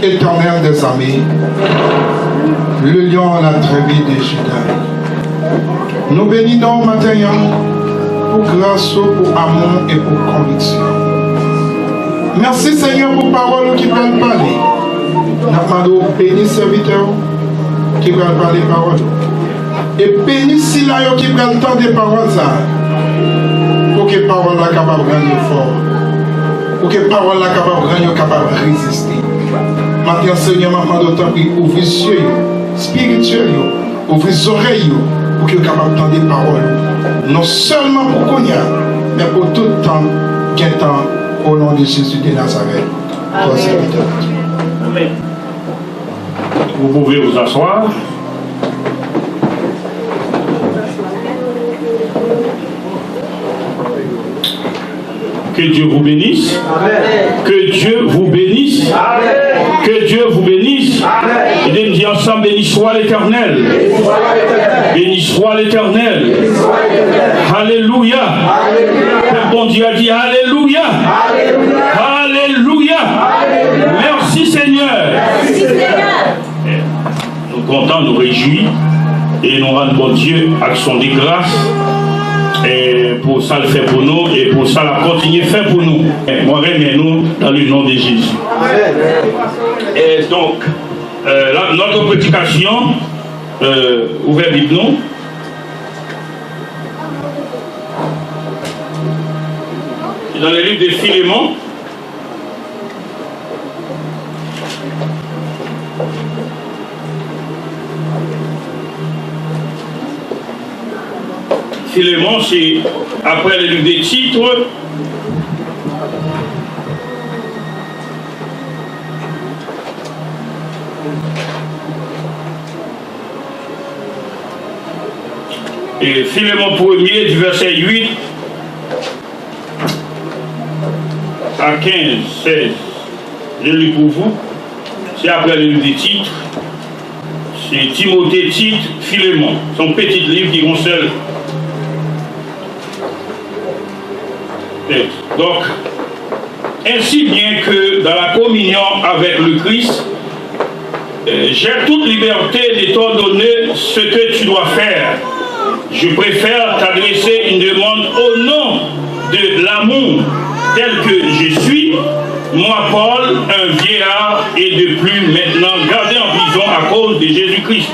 éternel des armées, le lion à la tribu de Juda. Nous bénissons matin pour grâce, pour amour et pour conviction. Merci Seigneur pour parole qui veulent parler. Nous bénis serviteurs qui veulent parler parole. Et bénis si là qui veulent entendre des paroles pour que parole là capable de gagner fort. Pour que parole là capable de résister. Maintenant Seigneur, maman d'autant prie, ouvre les yeux spirituels, ouvre les oreilles pour que capable d'entendre des paroles. Non seulement pour qu'on y a, mais pour tout le temps, qu'un temps, au nom de Jésus de Nazareth. Toi, serviteur. Amen. Vous pouvez vous asseoir. Que Dieu vous bénisse. Amen. Que Dieu vous bénisse. Amen. Que Dieu vous bénisse. Amen. Et nous disons ensemble, béni soit l'Éternel. Béni soit l'Éternel. Alléluia. Le bon Dieu a dit Alléluia. Alléluia. Merci Seigneur. Merci Seigneur. Nous comptons, nous réjouis et nous rendons bon Dieu action de grâce. Et pour ça le fait pour nous et pour ça la continuer faire pour nous. Moi remets-nous dans le nom de Jésus. Et donc notre prédication ouvert Bible nous. Dans le livre de Philémon. Philémon, c'est après le livre des titres. Et Philémon 1er du verset 8 à 15, 16. Je lis pour vous. C'est après le livre des titres. C'est Timothée, Tite, Philémon. Son petit livre qui concerne. Donc, ainsi bien que dans la communion avec le Christ, j'ai toute liberté de t'ordonner ce que tu dois faire. Je préfère t'adresser une demande au nom de l'amour tel que je suis, moi Paul, un vieillard et de plus maintenant gardé en prison à cause de Jésus-Christ.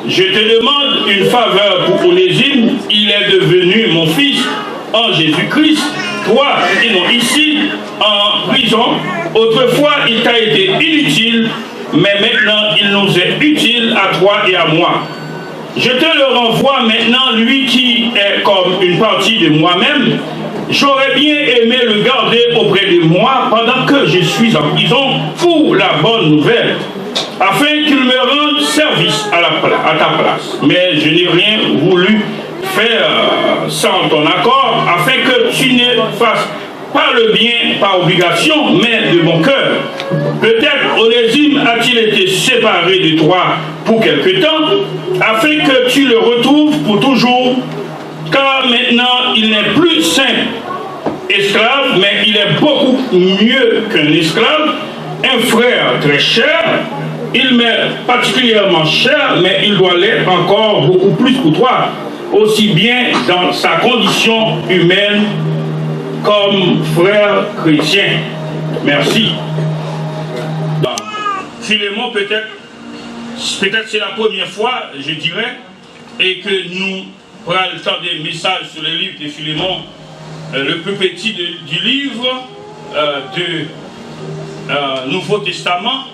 Je te demande une faveur pour Onésime, il est devenu mon fils en Jésus-Christ. Toi, et non ici, en prison, autrefois il t'a été inutile, mais maintenant il nous est utile à toi et à moi. Je te le renvoie maintenant, lui qui est comme une partie de moi-même. J'aurais bien aimé le garder auprès de moi pendant que je suis en prison pour la bonne nouvelle, afin qu'il me rende service à ta place. Mais je n'ai rien voulu faire sans ton accord, afin que tu ne fasses pas le bien par obligation, mais de mon cœur. Peut-être Onésime a-t-il été séparé de toi pour quelque temps, afin que tu le retrouves pour toujours, car maintenant il n'est plus simple esclave, mais il est beaucoup mieux qu'un esclave, un frère très cher. Il m'est particulièrement cher, mais il doit l'être encore beaucoup plus pour toi, aussi bien dans sa condition humaine comme frère chrétien. Merci. Philémon, peut-être c'est la première fois, je dirais, et que nous prenons le temps des messages sur le livre de Philémon, le plus petit du livre du Nouveau Testament.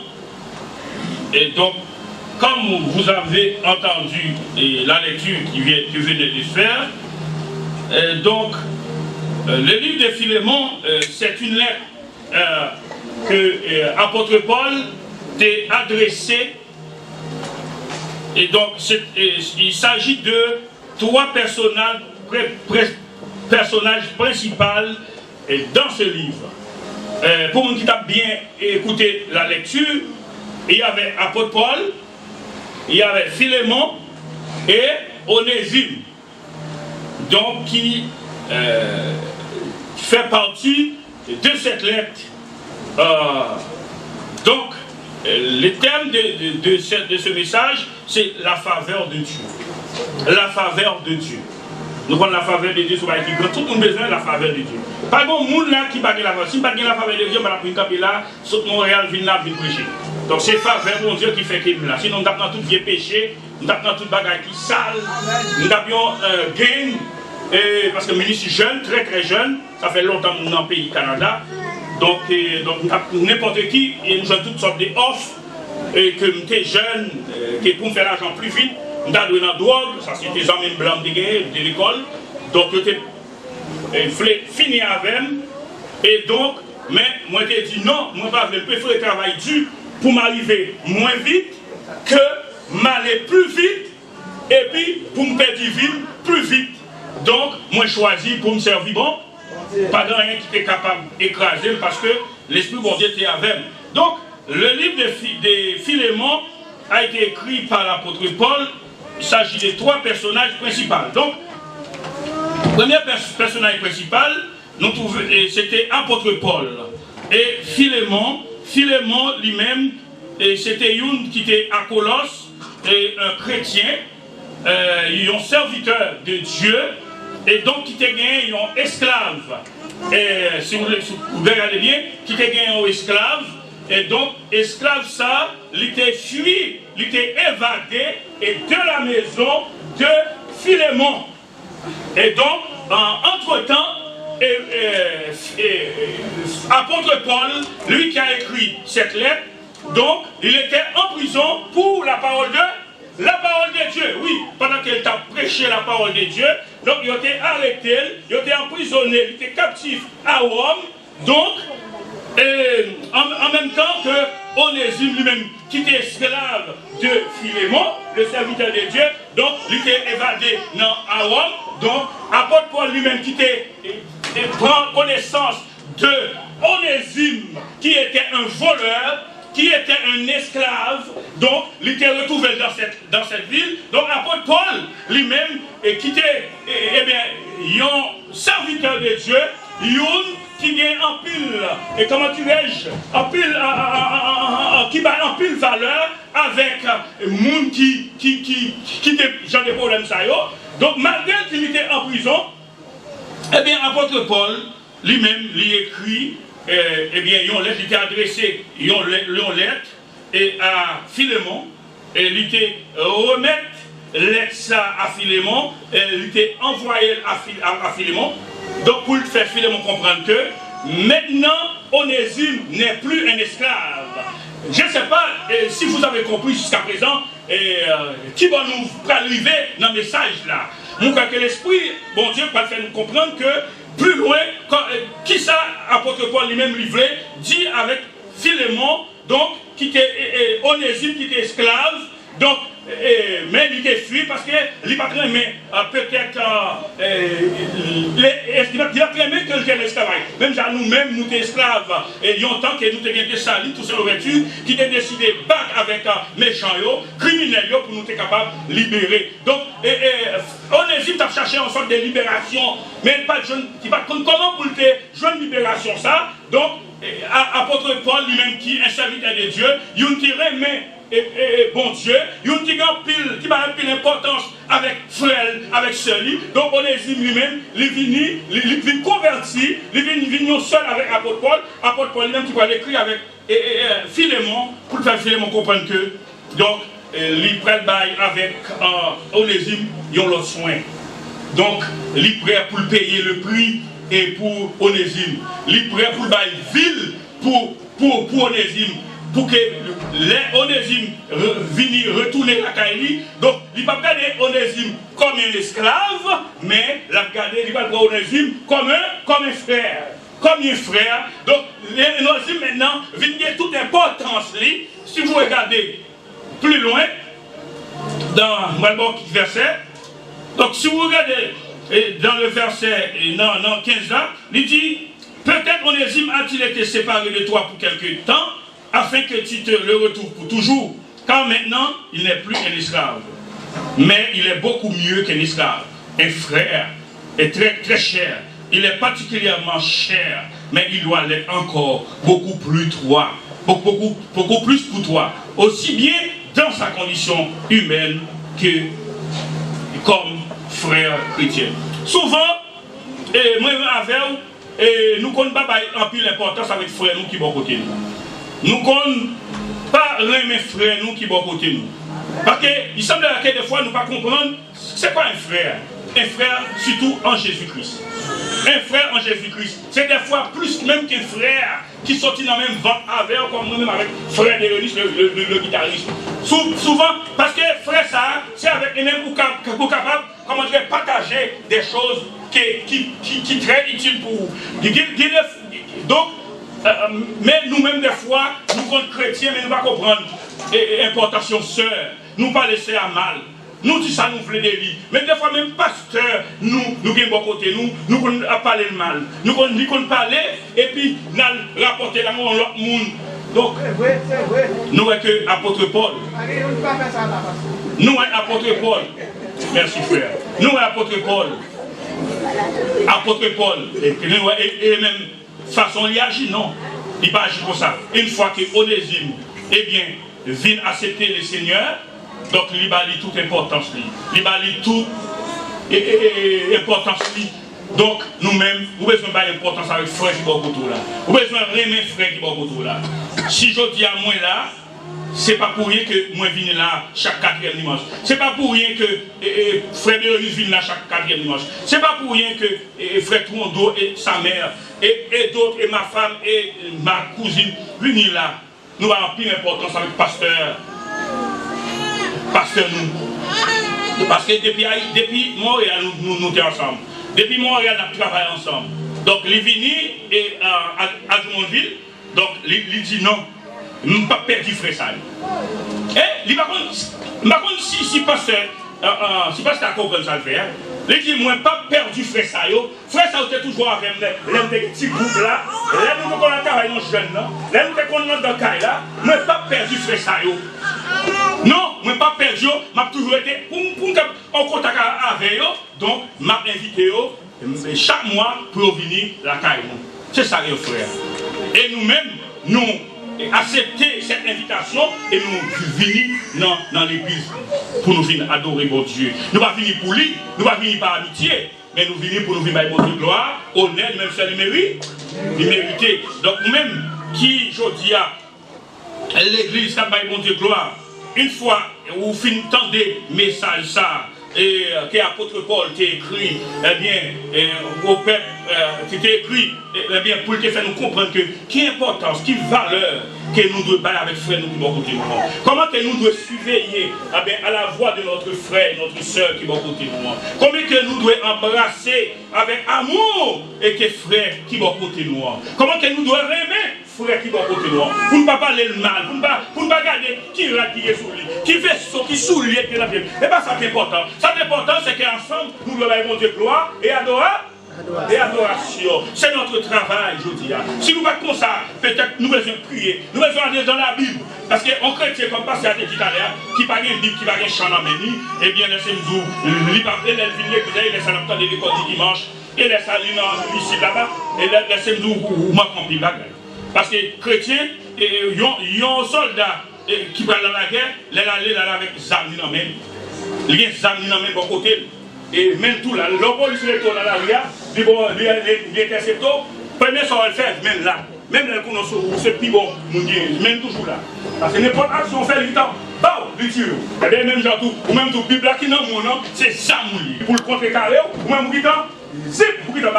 Et donc, comme vous avez entendu la lecture que venait de faire, donc, le livre de Philémon, c'est une lettre que l'apôtre Paul t'a adressée. Et donc, il s'agit de trois personnages principaux dans ce livre. Pour nous qui a bien écouté la lecture, il y avait l'apôtre Paul, il y avait Philémon et Onésime, donc qui fait partie de cette lettre. Donc, le thème de ce message, c'est la faveur de Dieu. La faveur de Dieu. Nous prenons la faveur de Dieu sur la qui tout le monde a besoin de la faveur de Dieu. Pas bon monde là qui bague la faveur. Si pas la faveur de Dieu, on va prendre camper là, saute Montréal, vient là, vient prêcher. Donc c'est faveur de Dieu qui fait qu'il là. Sinon nous avons tout vieux péché, nous avons tout bagaille qui sale, nous avons gain. Parce que le ministre est jeune, très très jeune, ça fait longtemps que nous sommes dans le pays Canada. Donc n'importe qui, et nous avons toutes sortes d'offres, que nous sommes jeunes, qui pour faire l'argent plus vite, nous avons dans la drogue, ça c'est des hommes blancs de l'école, donc nous avons fini avec eux, et donc, mais moi j'ai dit non, moi je préfère travailler dur pour m'arriver moins vite que m'aller plus vite, et puis pour me perdre ville plus vite. Donc, moi, je choisis pour me servir bon, pas de rien qui était capable d'écraser parce que l'Esprit bon Dieu était avec. Donc, le livre de Philémon a été écrit par l'apôtre Paul. Il s'agit de 3 personnages principaux. Donc, le premier personnage principal, c'était l'apôtre Paul. Et Philémon lui-même, c'était une qui était à Colosse, et un chrétien, un serviteur de Dieu. Et donc, qui t'a gagné un esclave. Et si vous regardez bien, qui t'a gagné un esclave. Et donc, esclave, ça, il était fui, il était évadé et de la maison de Philémon. Et donc, entre-temps, apôtre Paul, lui qui a écrit cette lettre, donc, il était en prison pour la parole de Dieu, oui, pendant qu'il a prêché la parole de Dieu, donc il a été arrêté, il a été emprisonné, il était captif à Rome, donc, en même temps que Onésime lui-même, qui était esclave de Philémon, le serviteur de Dieu, donc il était évadé à Rome, donc apôtre Paul lui-même qui prend connaissance de Onésime, qui était un voleur, qui était un esclave, donc il était retrouvé dans cette ville. Donc l'apôtre Paul lui-même, qui était un serviteur de Dieu, qui gagne en pile, et comment dirais-je, en pile, qui bat en pile valeur avec les gens qui ont des problèmes ça. Donc malgré qu'il était en prison, l'apôtre Paul lui-même lui écrit. Une lettre était adressée, une lettre à Philémon, et il était remettre lettre ça à Philémon, et il était envoyé à Philémon, donc pour faire Philémon comprendre que maintenant Onésime n'est plus un esclave. Je ne sais pas si vous avez compris jusqu'à présent qui va nous arriver dans le message là. Je crois que l'Esprit, bon Dieu, va faire nous comprendre que plus loin, qui ça, apôtre Paul lui-même livré, dit avec Philémon, donc, qui était Onésime, qui était esclave, donc, mais il était fui parce qu'il n'a pas très aimé, peut-être, il a très aimé que le l'esclavage. Même nous-mêmes, nous sommes esclaves, et il y a longtemps que nous avons été salis, tous ces ouvertures, qui ont décidé de battre avec méchants, criminels, pour nous être capables de libérer. Donc, Onésime a cherché en sorte de libération, mais pas de jeune, qui va comment pour le jeune libération, ça. Donc, apôtre Paul lui-même, qui est un serviteur de Dieu, il qui remet. Bon Dieu, il y a qui va pile importance avec frère, avec sœur. Donc Onésime lui-même, il vient converti, il vient seul avec apôtre Paul. Apôtre Paul lui-même qui va l'écrire avec Philémon, pour faire Philémon comprendre que, donc, il prend le bail avec Onésime, ils ont leur soin. Donc, il est prêt pour payer le prix et pour Onésime. Il est prêt pour le bail ville pour Onésime. Pour que Onésime vienne retourner à Kaili. Donc, il ne va pas regarder Onésime comme un esclave, mais il va regarder Onésime comme un frère. Comme un frère. Donc, Onésime maintenant vient de toute importance. Si vous regardez plus loin, dans le verset, donc si vous regardez dans le verset, dans 15 ans, il dit, peut-être Onésime a-t-il été séparé de toi pour quelque temps, afin que tu te le retrouves pour toujours. Car maintenant, il n'est plus un esclave. Mais il est beaucoup mieux qu'un esclave. Un frère est très, très cher. Il est particulièrement cher, mais il doit l'être encore beaucoup plus toi. beaucoup plus pour toi, aussi bien dans sa condition humaine que comme frère chrétien. Souvent, moi avec nous ne connaissons pas en plus l'importance avec frère nous qui sont à côté nous. Nous ne connaissons pas les frères nous qui sont à côté nous. Parce qu'il semble que des fois nous ne pas comprendre c'est quoi un frère. Un frère surtout en Jésus-Christ. Un frère en Jésus-Christ, c'est des fois plus même qu'un frère qui sortit dans le même vent avec, comme moi-même avec frère Déronis, le guitariste. Souvent, parce que frère ça, c'est avec un même pour capable, comment dire, partager des choses qui sont très utiles pour vous. Donc, mais nous-mêmes des fois, nous sommes chrétiens, mais nous ne pouvons pas comprendre l'importance sœur. Nous ne pas laisser à mal. Nous disons ça, nous voulons des lits. Mais des fois, même pasteur, nous sommes bon côté, nous connaissons parler le mal. Nous connaissons parler et puis nous rapporter la mort à l'autre monde. Donc, nous sommes que apôtre Paul. Nous sommes apôtre Paul. Merci frère. Nous sommes apôtre Paul. Apôtre Paul. Et même façon il agit, non. Il va agir comme ça. Une fois que Onésime, eh bien, vient accepter le Seigneur. Donc, il va lire toute importance. Il va lire toute importance. Donc, nous-mêmes, nous avons besoin d'importance avec frère qui va autour là. Nous avons besoin de remettre frère qui va autour là. Si je dis à moi là, ce n'est pas pour rien que moi viens là chaque 4e dimanche. Ce n'est pas pour rien que frère Bérénice vient là chaque 4e dimanche. Ce n'est pas pour rien que frère Touando et sa mère, et d'autres, et ma femme, et ma cousine viennent là. Nous avons plus d'importance avec le pasteur. Pasteur nous. Parce que depuis Montréal, nous sommes ensemble. Depuis Montréal, nous travaillons ensemble. Donc, il est venu à Drummondville. Donc, il dit non, je ne pas perdu frère ça. Et il va contre si pasteur a compris ça le faire. Il dit moi pas perdu frère ça. Frère ça était toujours avec les petits groupes là. Là nous qu'on a travaillé dans jeune là. Là nous qu'on dans le cas là. Moi pas perdu frère ça. Non, moi pas perdu, m'a toujours été pour en contact avec eux. Donc m'a invité eux chaque mois pour venir la caille. C'est ça les frères. Et nous-mêmes nous accepter cette invitation et nous venir dans l'église pour nous venir adorer mon Dieu. Nous ne pas venir pour lui, nous ne pas venir par amitié, mais nous venir pour nous venir par votre gloire, honnête, même si elle mérite, il mérite. Donc nous-mêmes qui, je dis à l'église, ça va bon Dieu gloire. Une fois vous finissez message ça, et que l'apôtre Paul t'a écrit, eh bien, au peuple qui t'a écrit, eh bien, pour te faire nous comprendre que quelle importance, quelle valeur que nous devons parler avec frère nous qui vont côté nous. Comment que nous devons surveiller eh bien, à la voix de notre frère, notre soeur qui vont côté nous. Comment que nous devons embrasser avec amour et que frère qui vont côté nous. Comment que nous devons aimer frère qui va côté nous. Pour ne pas parler le mal, pour ne pas regarder qui est sous lui, qui fait ce qui sous lui et la Bible. Et bien ça c'est important. Ça c'est important, c'est qu'ensemble nous devons avoir Dieu gloire et adoration. C'est notre travail, je dis. Si nous ne pas comme ça, peut-être nous devons prier, nous devons aller dans la Bible. Parce qu'un chrétien, comme pasteur a dit tout à l'heure, qui n'a pas une Bible, qui n'a pas un chant dans la Bible, eh bien laissez-nous, il laisse un temps de l'école du dimanche, et laisse aller dans ici là-bas, et laissez-nous m'accomplir la guerre. Parce que les chrétiens, ils ont un soldat qui va dans la guerre, ils allaient là avec des armes dans la main. Il y a des armes dans la main de bon côté. Et même tout là, le police retourne à l'arrière, il intercepte. Premier ça va le faire, même là. Même là, c'est plus bon, même toujours là. Parce que n'importe quelle action fait le temps, bah, il tire. Et bien, même genre tout, ou même tout, Bible qui n'a mon nom, c'est Zamouli. Pour le contrecarrer, ou même qui dans, zip, pour qui dans,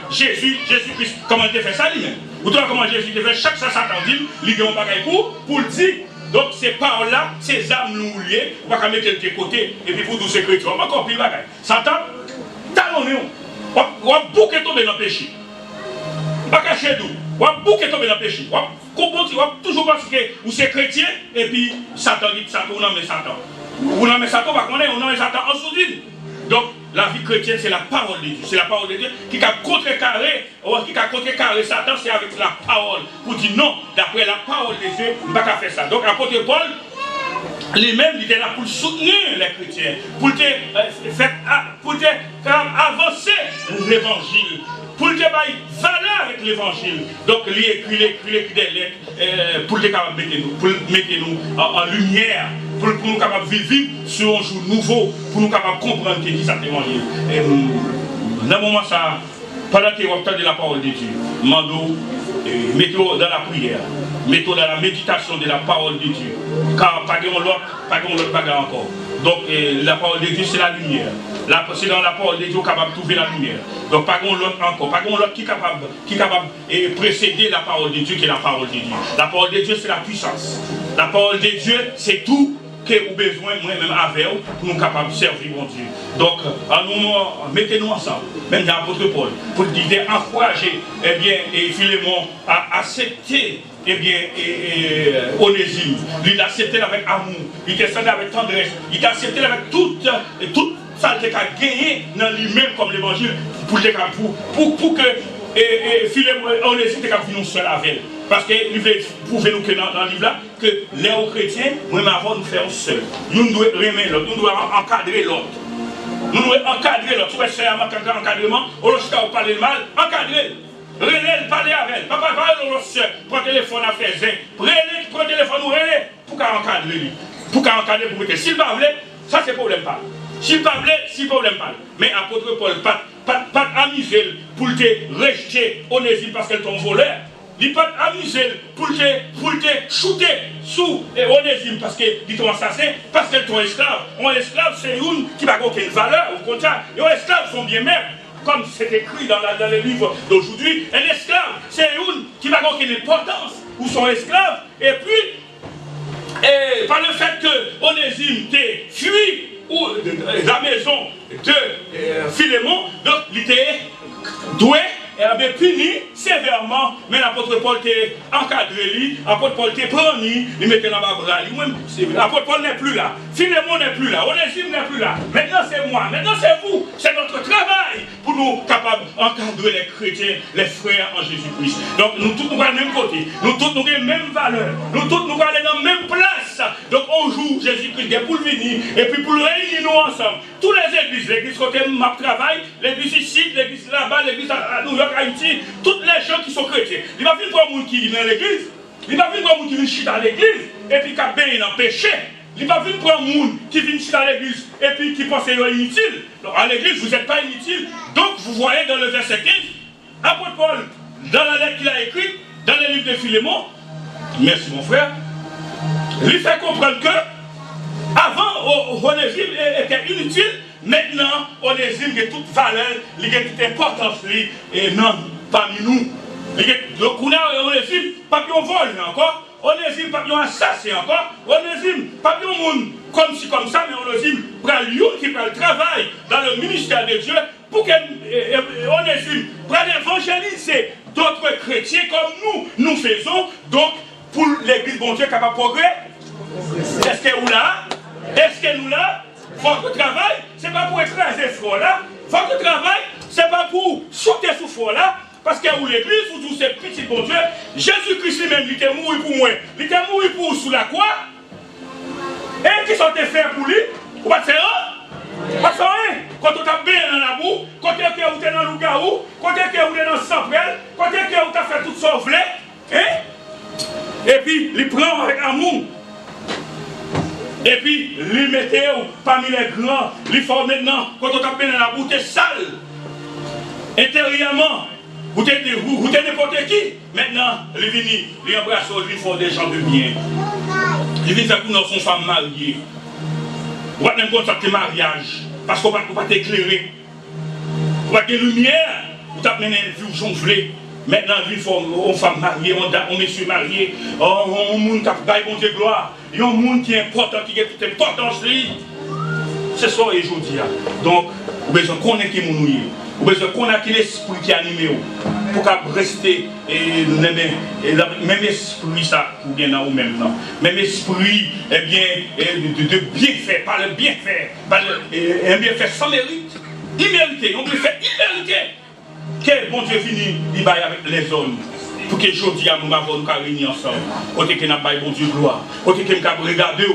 Jésus-Christ, comment il fait ça lui-même. Vous savez comment Jésus fait chaque ça Satan dit, il y a un bagage pour le dire. Donc ces paroles-là, ces âmes nous liées, on va mettre de côté, et puis pour tous ces chrétiens, on va encore plus bagage. Satan, talonné, on va bouquer tomber dans le péché. Pas cacher nous, on va bouquer tomber dans le péché. On va toujours penser que vous êtes chrétien, et puis Satan dit Satan, on nomme Satan. Vous nommez Satan, on nomme Satan en sourdine. Donc, la vie chrétienne, c'est la parole de Dieu. C'est la parole de Dieu qui a contrecarré Satan, c'est avec la parole. Pour dire non, d'après la parole de Dieu, on ne va pas faire ça. Donc, l'apôtre Paul, lui-même, il était là pour soutenir les chrétiens, pour faire avancer l'évangile, pour te bailler valeur avec l'évangile. Donc, il écrit des lettres pour te mettre nous en lumière, pour nous capables de vivre sur un jour nouveau, pour nous capables de comprendre ce qui est cet évangile. Et dans ce moment, ça, pendant que vous entendez la parole de Dieu, mettez-vous dans la prière, mettez-vous dans la méditation de la parole de Dieu. Car pas de l'autre bagarre encore. Donc la parole de Dieu c'est la lumière. C'est dans la parole de Dieu capable de trouver la lumière. Donc pas de l'autre encore. Pas de l'autre qui est capable de précéder la parole de Dieu qui est la parole de Dieu. La parole de Dieu c'est la puissance. La parole de Dieu c'est tout que vous avez besoin, moi-même avec vous, pour nous capables de servir mon Dieu. Donc, à nous, mettez-nous ensemble, même dans l'apôtre Paul, pour dire encourager, et Philémon à accepter, Onésime. Il l'a accepté avec amour, il l'a accepté avec tendresse, il l'a accepté avec toute ça qu'il a gagné dans lui-même comme l'évangile, pour que Philémon, Onésime était capable de nous seul avec. Parce qu'il veut prouver nous que dans le livre là, que les chrétiens, nous avons nous faire seul. Nous devons remettre l'autre, nous devons encadrer l'autre. Nous devons encadrer l'autre. Tu vois, c'est un encadrement, on ne peut parler de mal, encadrer. Relais, parler avec elle. Papa, parle l'autre soeur, prends le téléphone à faire zin. Prends le téléphone ou relais, pour qu'elle encadre lui. Pour qu'elle encadre pour mettre. S'il ne parle pas, ça c'est problème pas. S'il parle, si problème pas. Mais apôtre Paul, pas amuser pour te rejeter Onésime parce qu'elle est ton voleur. Il peut amuser pour te shooter sous Onésime parce qu'il est ton assassin, parce qu'elle est ton esclave. Un esclave, c'est une qui n'a aucune valeur, au contraire. Et un esclave sont bien même, comme c'est écrit dans les livres d'aujourd'hui. Un esclave, c'est une qui n'a aucune importance, ou son esclave. Et puis, par le fait que Onésime t'ait fui ou la maison de Philémon, donc il était doué. Et avait puni sévèrement, mais l'apôtre Paul t'a encadré lui, l'apôtre Paul t'a pris, il mettait dans ma bras. L'apôtre Paul n'est plus là, Philémon n'est plus là, Onésime n'est plus là. Maintenant c'est moi, maintenant c'est vous, c'est notre travail pour nous capables d'encadrer les chrétiens, les frères en Jésus-Christ. Donc nous tous nous allons du même côté, nous tous nous avons la même valeur, nous tous nous allons dans la même place. Donc un jour Jésus-Christ est pour venir et puis pour réunir nous ensemble. Toutes les églises, l'église côté ma travail, l'église ici, l'église là-bas, l'église à New York, Haïti, toutes les gens qui sont chrétiens. Il va venir pour un monde qui vit dans l'église, il va venir pour un monde qui vient chiter dans l'église, et puis qui a béni dans le péché. Il va venir pour un monde qui vient chiter dans l'église, et puis qui pense qu'il est inutile. Donc à l'église, vous n'êtes pas inutile. Donc vous voyez dans le verset 15, apôtre Paul, dans la lettre qu'il a écrite, dans le livre de Philémon, merci mon frère, lui fait comprendre que avant, Onésime était inutile. Maintenant, Onésime a toute valeur, il a toute importance, et non, parmi nous. Donc, Onésime, pas de vol encore, Onésime, pas de assassin encore, Onésime, pas de monde comme ci, comme ça, mais Onésime, prend lui qui prend le travail dans le ministère de Dieu pour que Onésime prenne évangéliser d'autres chrétiens comme nous faisons, donc pour l'église, bon Dieu, capable de progrès. Est-ce que vous là? Est-ce que nous là? Votre travail, ce n'est pas pour écraser ce front-là. Votre travail, ce n'est pas pour sauter ce front-là. Parce que vous l'église, vous tous ces petits bon Dieu, Jésus-Christ lui-même, il était mort pour moi. Il était mort pour vous sous la croix. Et qui sont faits pour lui? Vous ne faire rien? Pas rien. Quand on t'a bien dans la boue, quand vous êtes dans le loup-garou, quand vous êtes dans le sang-prêle, quand vous avez fait tout ça, et puis, il prend avec amour. Et puis, lui mettez parmi les grands, lui font maintenant, quand on tape dans la bouteille sale, intérieurement, vous êtes n'importe qui. Maintenant, lui vient, lui embrasse, lui font des gens de bien. Il vient faire pour nous, son femme mariée. Vous ne pouvez pas contacter mariage, parce qu'on ne peut pas t'éclairer. Vous avez des lumières, vous avez mené une vie jonglée. Maintenant, il faut une femme mariée, un monsieur marié, un monde qui a baillé bon Dieu gloire, il y a un monde qui est important, qui a toute importance. C'est ça aujourd'hui. Donc, vous avez besoin de connaître qui nous est. Vous avez besoin de connaître l'esprit qui anime pour rester le même esprit ça pour bien dans vous-même. Même esprit de bien faire, pas le bien faire, un bien faire sans mérite, immérité, on peut faire immérité. Quel bon Dieu finit, il va avec les hommes. Pour que aujourd'hui, nous avons réunis ensemble. Côté que nous avons bon Dieu gloire. Côté que nous avons regardé.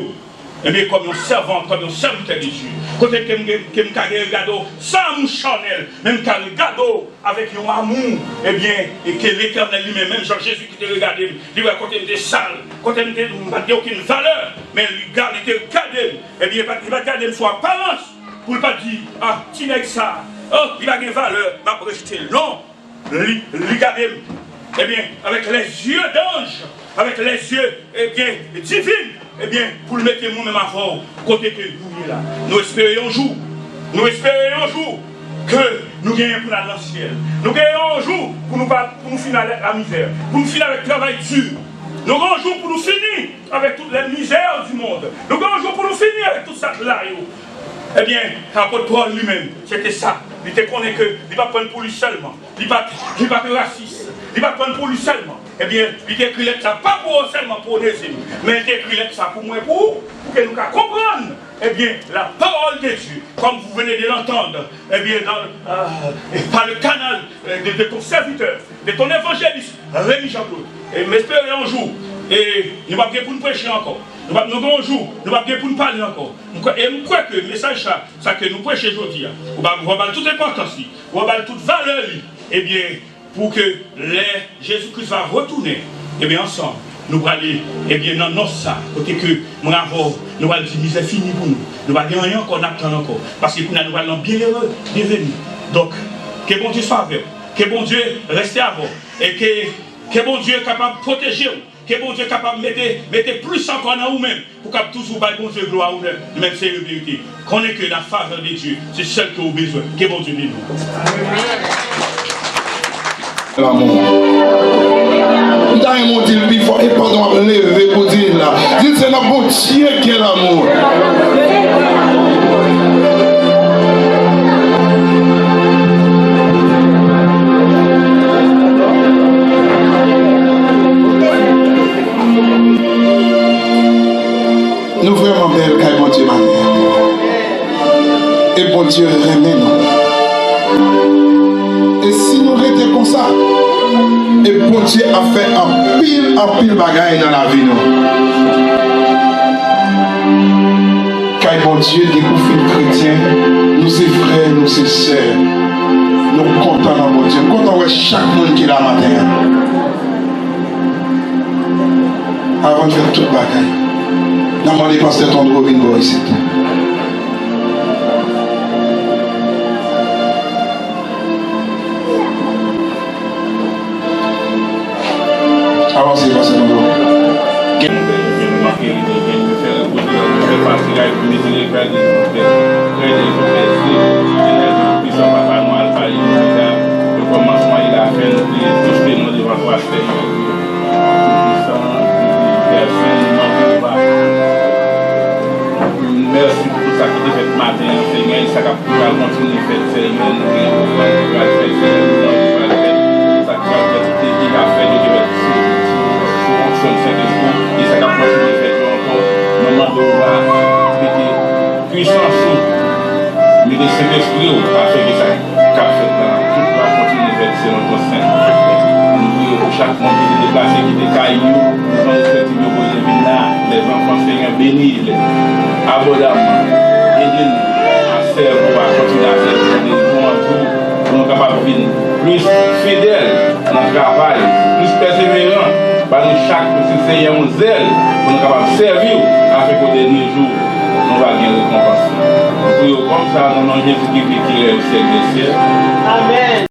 bien, comme un servant, comme un serviteur de Dieu. Côté que je regarde sans mouche charnel, même quand je regarde avec un amour, eh bien, et que l'Éternel lui-même, même Jean-Jésus qui te regarde, il va côté de sale, côté de pas aucune valeur, mais il garde, il te regarde, eh bien, il va garder une fois apparence, pour ne pas dire, ah, tu n'es que ça, oh, il va avoir une valeur, il va rejeter. Non, il garde, eh bien, avec les yeux d'ange, avec les yeux, eh bien, divins, eh bien, pour le mettre nous-mêmes à fort, côté que nous là. Nous espérons un jour que nous gagnons pour la ciel. Nous gagnons un jour pour nous finir avec la misère, pour nous finir avec le travail dur. Nous gagnons un jour pour nous finir avec toutes les misères du monde. Nous gagnons un jour pour nous finir avec tout ça là. Eh bien, l'apôtre Paul lui-même, c'était ça. Il te connaît que il ne va pas prendre pour lui seulement. Il ne va pas être raciste. Il ne va pas prendre pour lui seulement. Eh bien, il écrit ça pas pour seulement pour les ennemis, mais il écrit ça pour moi, pour que nous comprenions, eh bien, la parole de Dieu, comme vous venez de l'entendre, eh bien, par le canal de ton serviteur, de ton évangéliste, Rémi Jean-Claude. Et m'espérer un jour, et nous va bien pour nous prêcher encore. Nous allons un jour, nous allons bien pour nous parler encore. Et je crois que le message, ça que nous prêchons aujourd'hui, on va avoir toute importance, on va avoir toute valeur, eh bien, pour que Jésus-Christ va retourner, et bien ensemble, nous allons aller, et bien dans notre ça, côté que nous allons dire, c'est fini pour nous. Nous allons rien encore, n'attendre encore. Parce que nous allons bien heureux, bienvenue. Donc, que bon Dieu soit avec vous, que bon Dieu reste à vous, et que bon Dieu est capable de protéger vous, que bon Dieu est capable de mettre plus encore dans vous-même, pour que toujours bon Dieu gloire à vous-même, même c'est une vérité. Connaissez que la faveur de Dieu, c'est celle que vous avez besoin. Que bon Dieu bénisse nous. L'amour. Dans un monde, il faut et pardon, lever pour dire là. Dites c'est notre bon Dieu qui est l'amour. Nous vraiment belle car bon Dieu m'a et bon Dieu remet nous. Et si nous restons comme ça, et bon Dieu a fait un pile bagaille dans la vie nous. Car bon Dieu découvre chrétien, nous sommes frères, nous sommes sœurs. Nous sommes contents dans mon Dieu. Nous sommes contents de chaque monde qui est là matin. Avant de faire toute bagaille, nous avons demandé pasteur Tondro Bingo ici. Avancez, pasteur Tondro. Merci pour tout ça qui est fait ce matin, Seigneur. Et ça va continuer à faire, Seigneur. Nous voulons faire, Seigneur. Ça qui va faire, nous devons fonction de Saint-Esprit. Et ça va continuer à faire encore. Maman de voir, puissance, mais de Saint-Esprit, afin que ça va faire, tout va continuer à faire, c'est notre Saint. Nous voulons pour chaque monde qui est déplacé, qui est caillou, nous allons souhaiter de vous là, les enfants, Seigneur, bénis-les. Abondamment, aidez-nous à faire pour continuer à faire des bons jours pour nous capables de vivre plus fidèles dans le travail, plus persévérants, par nous chaque petit Seigneur un zèle pour nous capables de servir afin qu'au dernier jour, nous allons gagner récompense. Nous prions comme ça, dans le nom de Jésus-Christ qui est au ciel des cieux. Amen.